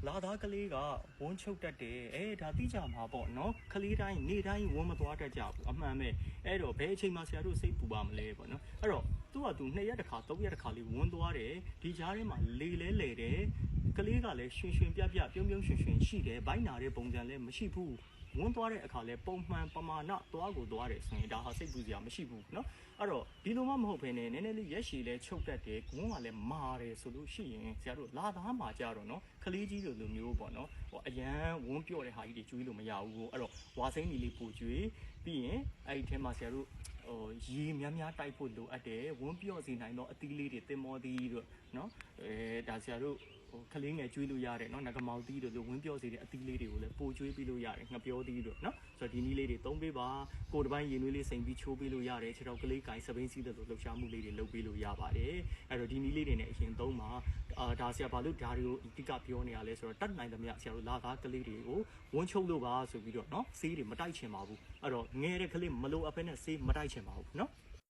လာသားကလေးကဝန်းချုပ်တတ်တယ်ဒါသိကြမှာပေါ့နော်ကလေးတိုင်းနေတိုင်းဝန်းမသွားတတ်ကြဘူးအမှန်ပဲအဲ့တော့ဘယ်အချိန်မှဆရာတို့စိတ်ပူပါမလဲပေါ့နော်အဲ့တော့သူကသူ2ရက်တစ်ခါ3ရက်တစ်ခါလေးဝန်းသွားတယ်ဒီကြားထဲမှာလေလဲလေတယ်ကလေးကလည်းရွှင်ရွှင်ပြပြပြုံးပြုံးရွှင်ရွှင်ရှိတယ်ဘိုင်းနာတဲ့ပုံစံလည်းမရှိဘူးဝန်းသွားတဲ့အခါလဲပုံမှန်ပမာဏသွားကိုသွားတယ်ဆိုရင်ဒါဟာစိတ်ပူစရာမရှိဘူးเนาะအဲ့တော့ဒီလိုမှမဟုတ်ဘဲနဲ့နည်းနည်းလေးရက်ရှည်လဲချုပ်တတ်တယ်ဝန်းကလည်းမာတယ်ဆိုလို့ရှိရင်ဆရာတို့လာသားမှာကြတော့เนาะကလေးကြီးလိုမျိုးပေါ့เนาะဟိုအရန်ဝန်းပြော့တဲ့ဟာကြီးတွေကျွေးလို့မရဘူးအဲ့တော့ဝါစိမ့်ကြီးလေးပူကျွေးပြီးရင်အဲ့ဒီထဲမှာဆရာတို့ရေများတိုက်ဖို့လိုအပ်တယ်ဝန်းပြော့စီနိုင်တော့အသီးလေးတွေတင်မောသီးတို့เนาะဒါဆရာတို့ကလေးငယ်ကျွေးလို့ရတယ်เนาะငကမောင်သီးတို့လိုဝင်းပြော့စီတဲ့အသီးလေးတွေကိုလည်းပိုကျွေးပြီးလို့ရတယ်ငပြောသီးတို့เนาะဆိုတော့ဒီနည်းလေးတွေသုံးပေးပါကိုယ်တစ်ပိုင်းရင်သွေးလေးစိမ်ပြီးချိုးပေးလို့ရတယ်ခြေထောက်ကလေးကိုင်စပိန်စီးတဲ့လိုလှုပ်ရှားမှုလေးတွေလုပ်ပေးလို့ရပါတယ်အဲ့တော့ဒီနည်းလေးတွေနဲ့အရင်သုံးပါဒါဆရာဘာလို့ဒါတွေကိုအတိကပြောနေရလဲဆိုတော့တတ်နိုင်သမျှဆရာတို့လာသားကလေးတွေကိုဝန်းချုပ်လို့ပါဆိုပြီးတော့เนาะဆေးတွေမတိုက်ချင်ပါဘူးအဲ့တော့ငယ်တဲ့ကလေးမလိုအပ်ဘဲနဲ့ဆေးမတိုက်ချင်ပါဘူးเนาะ